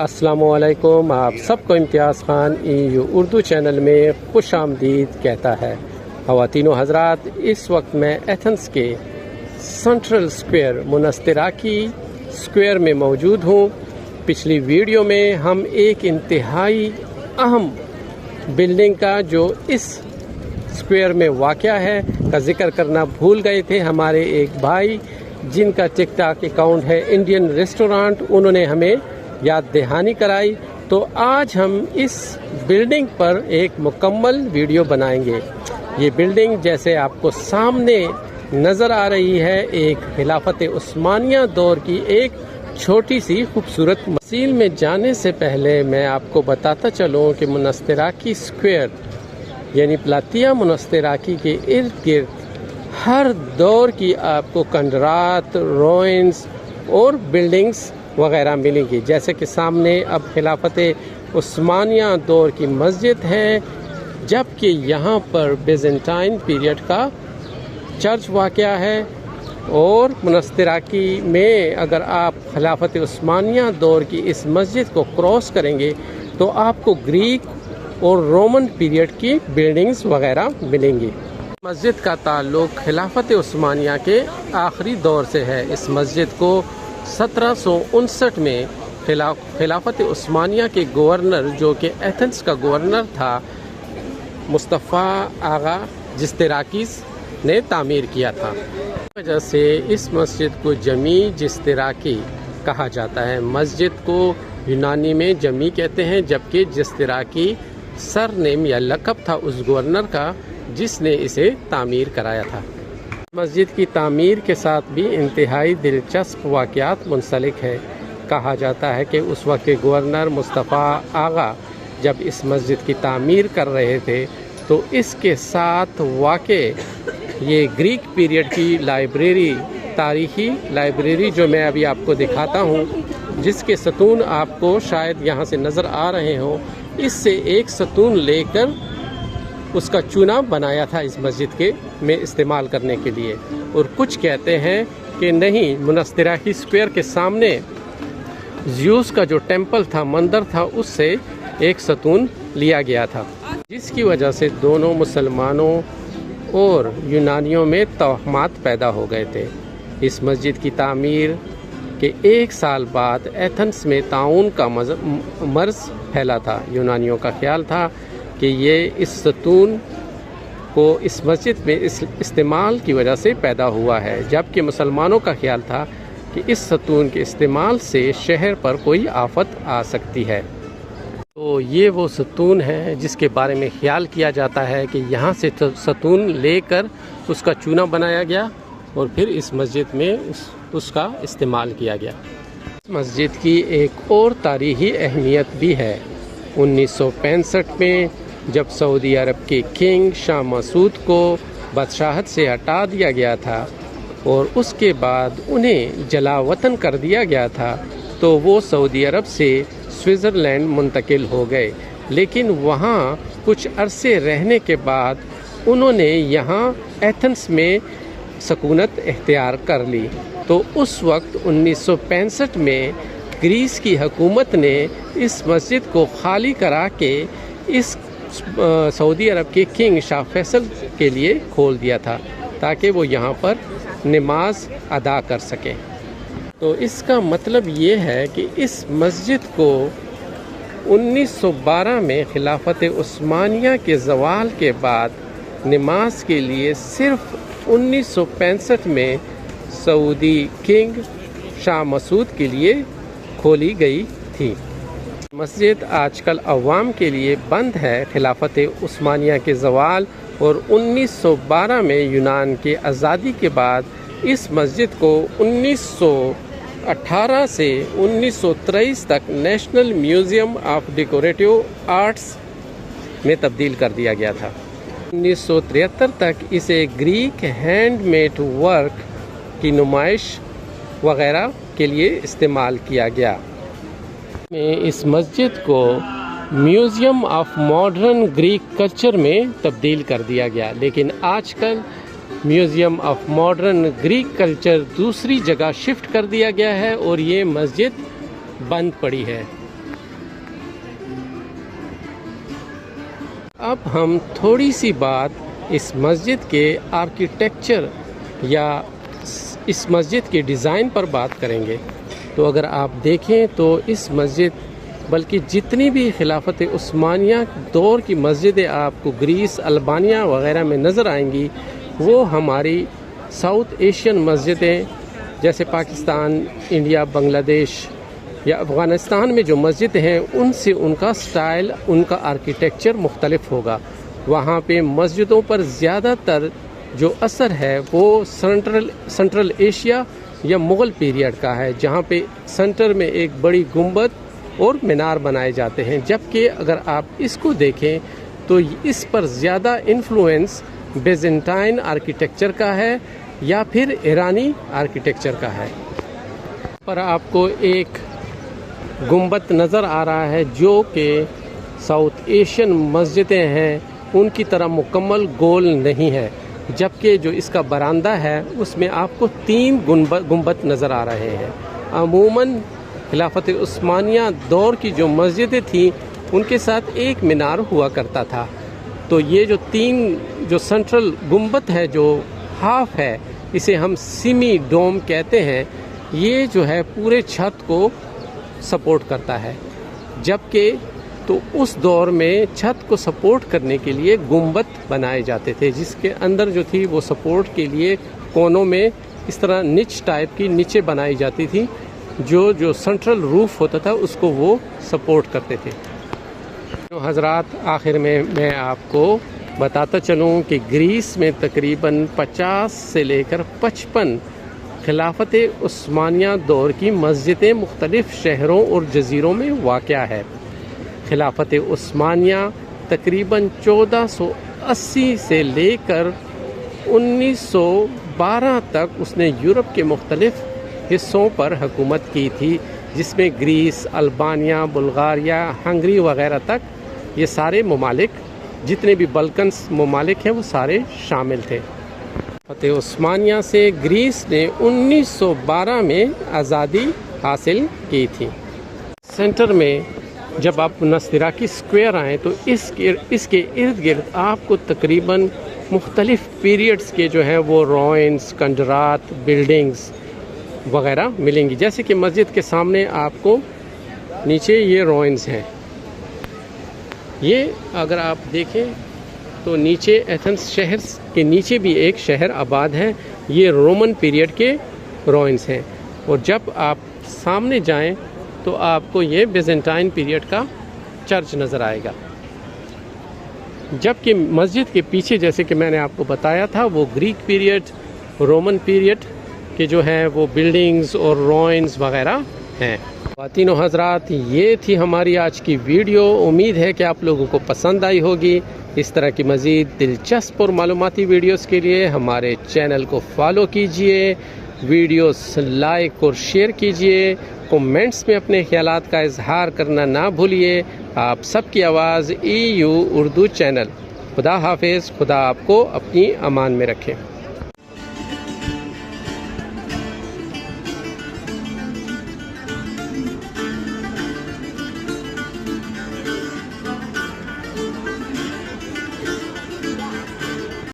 अस्सलामुअलैकुम। आप सबको इम्तियाज़ खान EU उर्दू चैनल में खुश आमदीद कहता है। ख़वातीनो हज़रात, इस वक्त मैं एथेंस के सेंट्रल स्क्वायर मुनस्तिराकी स्क्वायर में मौजूद हूँ। पिछली वीडियो में हम एक इंतहाई अहम बिल्डिंग का जो इस स्क्वायर में वाक़या है का जिक्र करना भूल गए थे। हमारे एक भाई जिनका टिकटॉक अकाउंट है इंडियन रेस्टोरेंट, उन्होंने हमें याद दहानी कराई। तो आज हम इस बिल्डिंग पर एक मुकम्मल वीडियो बनाएंगे। ये बिल्डिंग जैसे आपको सामने नज़र आ रही है, एक खिलाफत उस्मानिया दौर की एक छोटी सी खूबसूरत मसील में जाने से पहले मैं आपको बताता चलूँ कि मुनस्तिराकी स्क्वायर यानी प्लातिया मुनस्तिराकी के इर्द गिर्द हर दौर की आपको खंडरात, रोइंस और बिल्डिंग्स वगैरह मिलेंगी। जैसे कि सामने अब खिलाफत उस्मानिया दौर की मस्जिद है, जबकि यहाँ पर बेजेंटाइन पीरियड का चर्च वाक़या है। और मुनस्तिराकी में अगर आप खिलाफत उस्मानिया दौर की इस मस्जिद को क्रॉस करेंगे तो आपको ग्रीक और रोमन पीरियड की बिल्डिंग्स वगैरह मिलेंगी। मस्जिद का ताल्लुक खिलाफत उस्मानिया के आखिरी दौर से है। इस मस्जिद को 1759 में खिलाफत उस्मानिया के गवर्नर, जो कि एथेंस का गवर्नर था, मुस्तफ़ा आगा जिस्तिराकीस ने तामीर किया था। इस वजह से इस मस्जिद को जमी जिस्तिराकी कहा जाता है। मस्जिद को यूनानी में जमी कहते हैं, जबकि जिस्तिराकी सरनेम या लक़ब था उस गवर्नर का जिसने इसे तामीर कराया था। मस्जिद की तामीर के साथ भी इंतहाई दिलचस्प वाक़यात मुंसलिक है। कहा जाता है कि उस वक्त के गवर्नर मुस्तफ़ा आगा जब इस मस्जिद की तामीर कर रहे थे तो इसके साथ वाक़े ये ग्रीक पीरियड की लाइब्रेरी, तारीख़ी लाइब्रेरी जो मैं अभी आपको दिखाता हूँ, जिसके सतून आपको शायद यहाँ से नज़र आ रहे हों, इससे एक सतून लेकर उसका चूना बनाया था इस मस्जिद के में इस्तेमाल करने के लिए। और कुछ कहते हैं कि नहीं, मुनस्तिराकी स्क्वायर के सामने ज़्यूस का जो टेंपल था, मंदिर था, उससे एक सतून लिया गया था, जिसकी वजह से दोनों मुसलमानों और यूनानियों में तवहमात पैदा हो गए थे। इस मस्जिद की तामीर के एक साल बाद एथेंस में ताउन का मर्ज़ फैला था। यूनानियों का ख्याल था कि ये इस सतून को इस मस्जिद में इस्तेमाल की वजह से पैदा हुआ है, जबकि मुसलमानों का ख्याल था कि इस सतून के इस्तेमाल से शहर पर कोई आफत आ सकती है। तो ये वो सतून है जिसके बारे में ख्याल किया जाता है कि यहाँ से सतून लेकर उसका चूना बनाया गया और फिर इस मस्जिद में उसका इस्तेमाल किया गया। मस्जिद की एक और तारीख़ी अहमियत भी है। 1965 में जब सऊदी अरब के किंग शाह मसूद को बादशाहत से हटा दिया गया था और उसके बाद उन्हें जलावतन कर दिया गया था, तो वो सऊदी अरब से स्विट्ज़रलैंड मुंतकिल हो गए। लेकिन वहाँ कुछ अरसे रहने के बाद उन्होंने यहाँ एथेंस में सकूनत इख्तियार कर ली। तो उस वक्त 1965 में ग्रीस की हुकूमत ने इस मस्जिद को खाली करा के इस सऊदी अरब के किंग शाह फैसल के लिए खोल दिया था, ताकि वो यहाँ पर नमाज अदा कर सकें। तो इसका मतलब ये है कि इस मस्जिद को 1912 में खिलाफत उस्मानिया के ज़वाल के बाद नमाज के लिए सिर्फ 1965 में सऊदी किंग शाह मसूद के लिए खोली गई थी। मस्जिद आजकल अवाम के लिए बंद है। खिलाफत उस्मानिया के ज़वाल और 1912 में यूनान के आज़ादी के बाद इस मस्जिद को 1918 से 1923 तक national museum of decorative arts में तब्दील कर दिया गया था। 1973 तक इसे ग्रीक हैंडमेड वर्क की नुमाइश वगैरह के लिए इस्तेमाल किया गया। इस मस्जिद को museum of modern Greek culture में तब्दील कर दिया गया, लेकिन आजकल museum of modern Greek culture दूसरी जगह शिफ्ट कर दिया गया है और ये मस्जिद बंद पड़ी है। اب ہم تھوڑی سی بات اس مسجد کے آرکیٹیکچر یا اس مسجد کے ڈیزائن پر بات کریں گے. تو اگر آپ دیکھیں تو اس مسجد بلکہ جتنی بھی خلافت عثمانیہ دور کی مسجدیں آپ کو گریس، البانیہ وغیرہ میں نظر آئیں گی، وہ ہماری ساؤتھ ایشین مسجدیں جیسے پاکستان، انڈیا، بنگلہ دیش یا افغانستان میں جو مسجد ہیں ان سے ان کا سٹائل، ان کا آرکیٹیکچر مختلف ہوگا. وہاں پہ مسجدوں پر زیادہ تر جو اثر ہے وہ سنٹرل ایشیا یا مغل پیریڈ کا ہے، جہاں پہ سینٹر میں ایک بڑی گنبد اور مینار بنائے جاتے ہیں. جبکہ اگر آپ اس کو دیکھیں تو اس پر زیادہ انفلوئنس بیزنٹائن آرکیٹیکچر کا ہے یا پھر ایرانی آرکیٹیکچر کا ہے. پر آپ کو ایک گنبد نظر آ رہا ہے جو کہ ساؤتھ ایشین مسجدیں ہیں ان کی طرح مکمل گول نہیں ہے، جبکہ جو اس کا برآمدہ ہے اس میں آپ کو 3 گنبد نظر آ رہے ہیں. عموماً خلافت عثمانیہ دور کی جو مسجدیں تھیں ان کے ساتھ ایک مینار ہوا کرتا تھا. تو یہ جو 3 جو سینٹرل گنبد ہے جو ہاف ہے، اسے ہم سیمی ڈوم کہتے ہیں، یہ جو ہے پورے چھت کو سپورٹ کرتا ہے. جبکہ تو اس دور میں چھت کو سپورٹ کرنے کے لیے گنبد بنائے جاتے تھے، جس کے اندر جو تھی وہ سپورٹ کے لیے کونوں میں اس طرح نچ ٹائپ کی نیچے بنائی جاتی تھی، جو سینٹرل روف ہوتا تھا اس کو وہ سپورٹ کرتے تھے. حضرات آخر میں آپ کو بتاتا چلوں کہ گریس میں تقریباً 50 سے لے کر 55 خلافت عثمانیہ دور کی مسجدیں مختلف شہروں اور جزیروں میں واقع ہے. خلافت عثمانیہ تقریباً 1480 سے لے کر 1912 تک اس نے یورپ کے مختلف حصوں پر حکومت کی تھی، جس میں گریس، البانیہ، بلغاریہ، ہنگری وغیرہ تک یہ سارے ممالک، جتنے بھی بلکنس ممالک ہیں وہ سارے شامل تھے. فتح عثمانیہ سے گریس نے 1912 میں آزادی حاصل کی تھی. سینٹر میں جب آپ نستراکی اسکوائر آئیں تو اس کے ارد گرد آپ کو تقریباً مختلف پیریڈز کے جو ہیں وہ روئنز، کنڈرات، بلڈنگز وغیرہ ملیں گی. جیسے کہ مسجد کے سامنے آپ کو نیچے یہ روئنز ہیں. یہ اگر آپ دیکھیں تو نیچے ایتھنس شہر کے نیچے بھی ایک شہر آباد ہے، یہ رومن پیریڈ کے روئنز ہیں. اور جب آپ سامنے جائیں تو آپ کو یہ بیزنٹائن پیریڈ کا چرچ نظر آئے گا. جبکہ مسجد کے پیچھے جیسے کہ میں نے آپ کو بتایا تھا وہ گریک پیریڈ، رومن پیریڈ کے جو ہیں وہ بلڈنگز اور روئنز وغیرہ ہیں. خواتین و حضرات، یہ تھی ہماری آج کی ویڈیو. امید ہے کہ آپ لوگوں کو پسند آئی ہوگی. اس طرح کی مزید دلچسپ اور معلوماتی ویڈیوز کے لیے ہمارے چینل کو فالو کیجئے، ویڈیوز لائک اور شیئر کیجئے، کومنٹس میں اپنے خیالات کا اظہار کرنا نہ بھولیے. آپ سب کی آواز EU اردو چینل. خدا حافظ. خدا آپ کو اپنی امان میں رکھے.